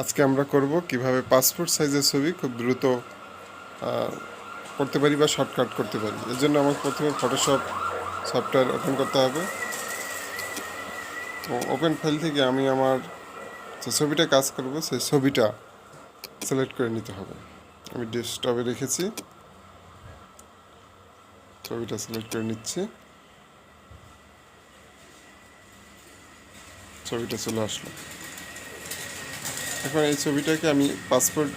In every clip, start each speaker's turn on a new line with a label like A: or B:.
A: আজকে আমরা করব কিভাবে পাসপোর্ট সাইজের ছবি খুব দ্রুত করতে পারি বা শর্টকাট করতে পারি। এর জন্য আমাকে প্রথমে ফটোশপ সফটওয়্যার ওপেন করতে হবে। তো ওপেন ফাইল থেকে আমি আমার যে ছবিটা কাজ করব সেই ছবিটা সিলেক্ট করে নিতে হবে। আমি ডেস্কটপে রেখেছি, ছবিটা সিলেক্ট করে নিচ্ছি। ছবিটা চলে আসলো। এখন এই ছবিটাকে আমি পাসপোর্ট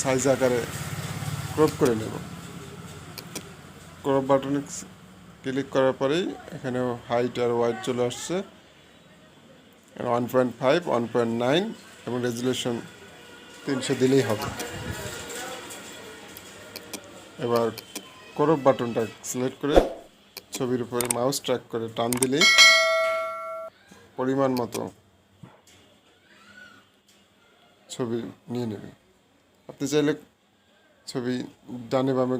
A: সাইজ আকারে ক্রপ করে নেব। ক্রপ বাটনে ক্লিক করার পরেই এখানে হাইট আর ওয়াইড চলে আসছে 1.5, 1.9 এবং রেজুলেশন 300 দিলেই হবে। এবার ক্রপ বাটনটা সিলেক্ট করে ছবির উপরে মাউস ট্র্যাক করে টান দিলেই পরিমাণ মতো ছবি নিয়ে নেবে। আপনি চাইলে ছবি ডানে বামে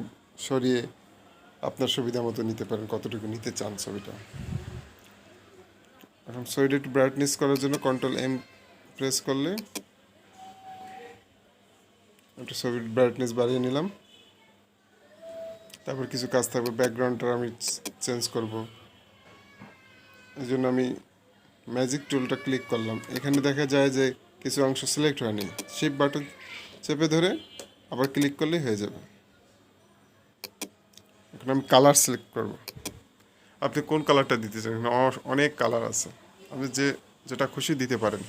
A: সরিয়ে আপনার সুবিধা মতো নিতে পারেন, কতটুকু নিতে চান ছবিটা। এখন ছবিটা একটু ব্রাইটনেস করার জন্য Ctrl+M প্রেস করলে একটু ছবির ব্রাইটনেস বাড়িয়ে নিলাম। তারপর কিছু কাজ থাকবে, ব্যাকগ্রাউন্ডটা আমি চেঞ্জ করব। এই জন্য আমি ম্যাজিক টুলটা ক্লিক করলাম। এখানে দেখা যায় যে কিছু অংশ সিলেক্ট হয়নি। শিফট বাটন চেপে ধরে আবার ক্লিক করলেই হয়ে যাবে। এখন আমি কালার সিলেক্ট করব। আপনি কোন কালারটা দিতে চান? অনেক কালার আছে, আপনি যেটা খুশি দিতে পারেন।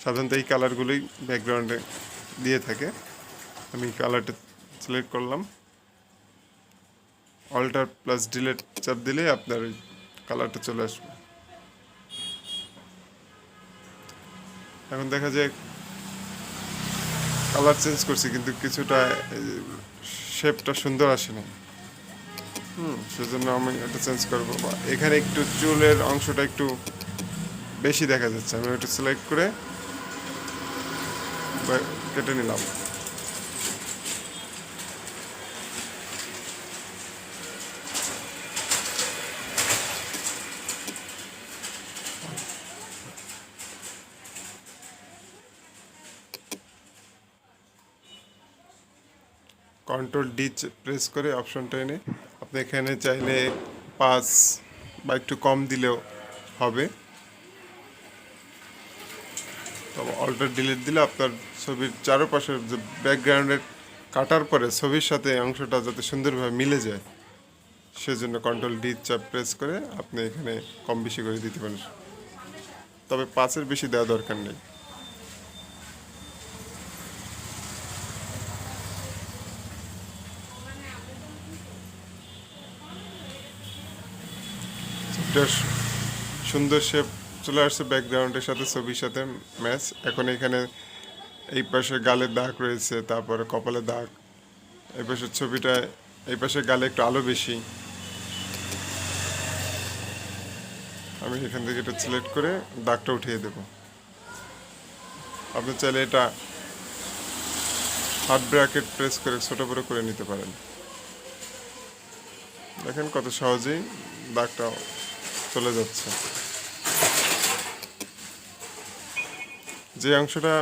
A: সাধারণত এই কালারগুলোই ব্যাকগ্রাউন্ডে দিয়ে থাকে। আমি কালারটা সিলেক্ট করলাম। অল্টার প্লাস ডিলিট চাপ দিলে আপনার ওই কালারটা চলে আসবে। এখন দেখা যায় কালার চেঞ্জ করছি কিন্তু কিছুটা শেপটা সুন্দর আসেনি। সেজন্য আমি এটা চেঞ্জ করবো। এখানে একটু চুলের অংশটা একটু বেশি দেখা যাচ্ছে, আমি ওটা সিলেক্ট করে কেটে নিলাম। Ctrl+D প্রেস করে অপশনটা এনে আপনি এখানে চাইলে 5 বা একটু কম দিলেও হবে। তবে অল্টার ডিলিট দিলে আপনার ছবির চারপাশের যে ব্যাকগ্রাউন্ডের কাটার পরে ছবির সাথে অংশটা যাতে সুন্দরভাবে মিলে যায়, সেজন্য Ctrl+D চাপ প্রেস করে আপনি এখানে কম বেশি করে দিতে পারেন। তবে 5-এর বেশি দেওয়া দরকার নেই। সুন্দর শেপ চলে আসছে ব্যাকগ্রাউন্ডের সাথে, ছবির সাথে ম্যাচ। এখন এখানে এই পাশে গালের দাগ রয়েছে, তারপরে কপালের দাগ। এই পাশের ছবিটায় এই পাশে গালে একটু আলো বেশি। আমি এখান থেকে এটা সিলেক্ট করে দাগটা উঠিয়ে দেব। আপনি চাইলে এটা হাত ব্র্যাকেট প্রেস করে ছোট বড় করে নিতে পারেন। দেখেন কত সহজেই দাগটা চলে যাচ্ছে। যে অংশটা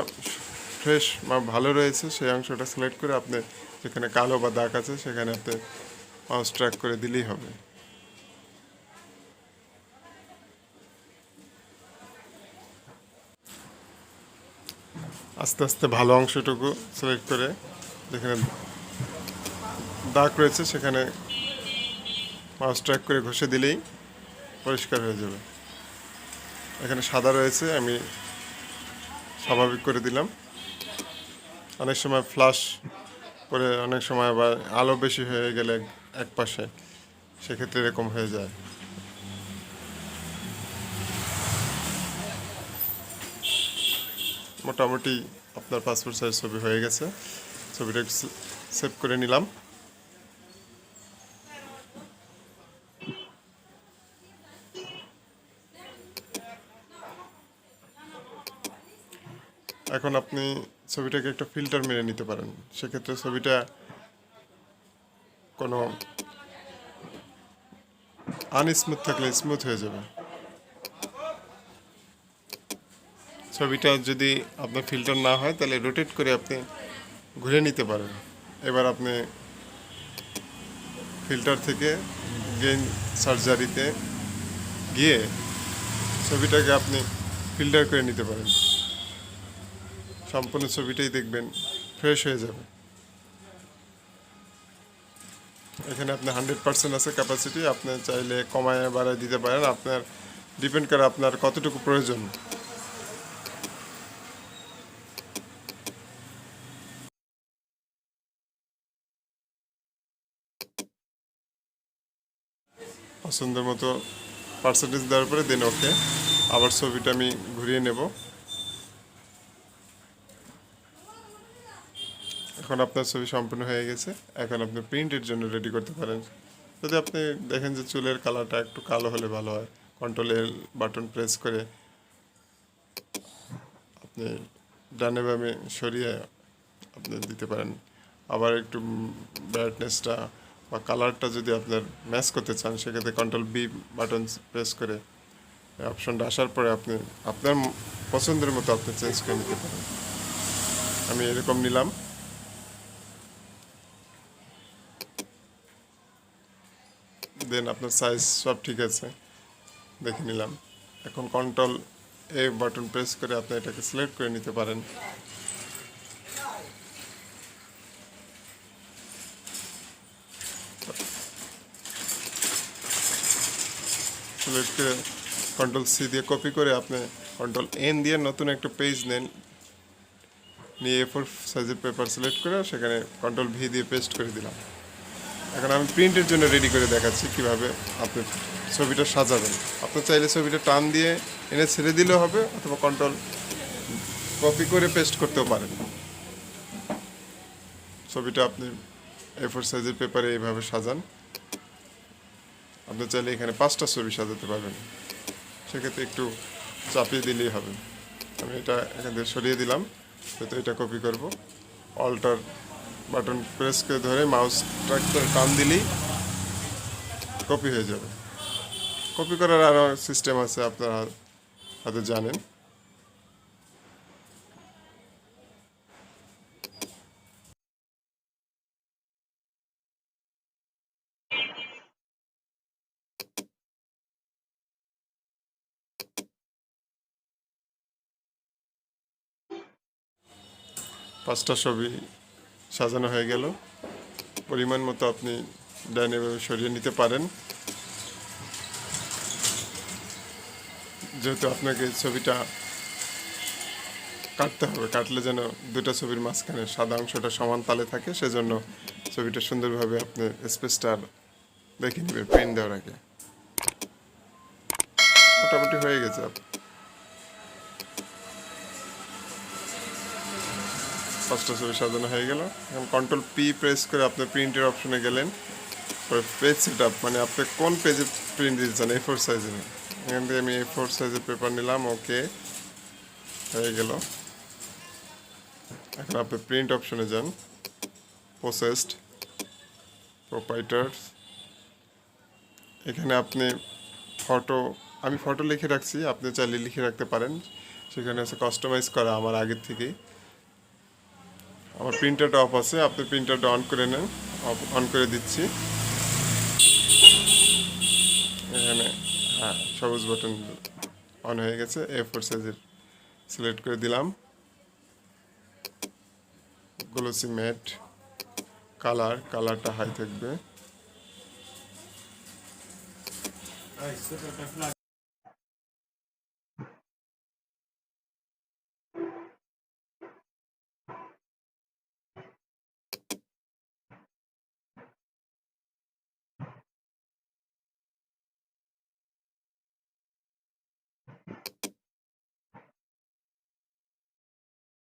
A: ফ্রেশ বা ভালো রয়েছে সেই অংশটা সিলেক্ট করে আপনি যেখানে কালো বা দাগ আছে সেখানে আপনি মাউস ট্র্যাক করে দিলেই হবে। আস্তে আস্তে ভালো অংশটুকু সিলেক্ট করে যেখানে দাগ রয়েছে সেখানে মাউস ট্র্যাক করে ঘষে দিলেই পরিষ্কার হয়ে যাবে। এখানে সাদা রয়েছে, আমি স্বাভাবিক করে দিলাম। অনেক সময় ফ্লাশ করে, অনেক সময় আবার আলো বেশি হয়ে গেলে এক পাশে, সেক্ষেত্রে এরকম হয়ে যায়। মোটামুটি আপনার পাসপোর্ট সাইজ ছবি হয়ে গেছে। ছবিটা সেভ করে নিলাম। এখন আপনি ছবিটাকে একটা ফিল্টার মেরে নিতে পারেন। সেক্ষেত্রে ছবিটা কোনো আনস্মুথ থাকলে স্মুথ হয়ে যাবে। ছবিটা যদি আপনার ফিল্টার না হয় তাহলে রোটেট করে আপনি ঘুরে নিতে পারেন। এবার আপনি ফিল্টার থেকে গেইন সার্জারিতে গিয়ে ছবিটাকে আপনি ফিল্টার করে নিতে পারেন। সম্পূর্ণ ছবিটাই দেখবেন ফ্রেশ হয়ে যাবে। এখানে আপনার 100% আছে ক্যাপাসিটি, আপনি চাইলে কমায় বাড়ায় দিতে পারেন, আপনার ডিপেন্ড করে আপনার কতটুকু প্রয়োজন। পছন্দের মতো পার্সেন্টেজ দেওয়ার পরে দেন ওকে। আবার ছবিটা আমি ঘুরিয়ে নেব। এখন আপনার ছবি সম্পূর্ণ হয়ে গেছে। এখন আপনি প্রিন্টের জন্য রেডি করতে পারেন। যদি আপনি দেখেন যে চুলের কালারটা একটু কালো হলে ভালো হয়, কন্ট্রোল এল বাটন প্রেস করে আপনি ডানে বামে সরিয়ে আপনি দিতে পারেন। আবার একটু ব্রাইটনেসটা বা কালারটা যদি আপনার ম্যাচ করতে চান, সেক্ষেত্রে কন্ট্রোল বি বাটন প্রেস করে অপশনটা আসার পরে আপনি আপনার পছন্দের মতো আপনি চেঞ্জ করে নিতে পারেন। আমি এরকম নিলাম। দেন আপনার সাইজ সব ঠিক আছে দেখে নিলাম। এখন কন্ট্রোল এ বাটন প্রেস করে আপনি এটাকে সিলেক্ট করে নিতে পারেন। সিলেক্ট করে কন্ট্রোল সি দিয়ে কপি করে আপনি কন্ট্রোল এন দিয়ে নতুন একটা পেজ নেন, নিয়ে A4 সাইজের পেপার সিলেক্ট করে সেখানে কন্ট্রোল ভি দিয়ে পেস্ট করে দিলাম। এখন আমি প্রিন্টের জন্য রেডি করে দেখাচ্ছি কিভাবে আপনি ছবিটা সাজাবেন। আপনি চাইলে ছবিটা টান দিয়ে এনে ছেড়ে দিলেও হবে, অথবা কন্ট্রোল কপি করে পেস্ট করতেও পারেন। ছবিটা আপনি A4 সাইজের পেপারে এইভাবে সাজান। আপনি চাইলে এখানে 5টা ছবি সাজাতে পারবেন, সেক্ষেত্রে একটু চাপিয়ে দিলেই হবে। আমি এটা এখান থেকে সরিয়ে দিলাম, তো এটা কপি করব। অল্টার বাটন প্রেস করে ধরে মাউস ট্র্যাক করে টান দিলেই কপি হয়ে যাবে। কপি করার আরও সিস্টেম আছে, আপনারা হয়তো জানেন। পাঁচটা ছবি সাজানো হয়ে গেল। পরিমাণ মতো আপনি ডাইনে বামে সরিয়ে নিতে পারেন। যেহেতু আপনাকে ছবিটা কাটতে হবে, কাটলে যেন দুটো ছবির মাঝখানে সাদা অংশটা সমান তালে থাকে, সেজন্য ছবিটা সুন্দরভাবে আপনি স্পেসটা দেখে নেবেন পেন দেওয়ার আগে। মোটামুটি হয়ে গেছে। পাঁচটা ছবি সাজানো হয়ে গেল। এখন কন্ট্রোল পি প্রেস করে আপনি প্রিন্টের অপশনে গেলেন। পেজ সেট আপ মানে আপনি কোন পেজে প্রিন্ট দিতে চান, A4 সাইজে। এখান থেকে আমি A4 সাইজের পেপার নিলাম, ওকে হয়ে গেল। এখন আপনি প্রিন্ট অপশনে যান, প্রসেসড প্রোপাইটার্স। এখানে আপনি ফটো, আমি ফটো লিখে রাখছি, আপনি চাইলে লিখে রাখতে পারেন। সেখানে আছে কাস্টমাইজ করা আমার আগের থেকেই। আমার প্রিন্টারটা অফ আছে, আপনি প্রিন্টারটা অন করে নেন। অন করে দিচ্ছি। এখানে হ্যাঁ সবুজ বাটন অন হয়ে গেছে। A4 সাইজের সিলেক্ট করে দিলাম। গ্লোসি ম্যাট কালারটা হাই থাকবে।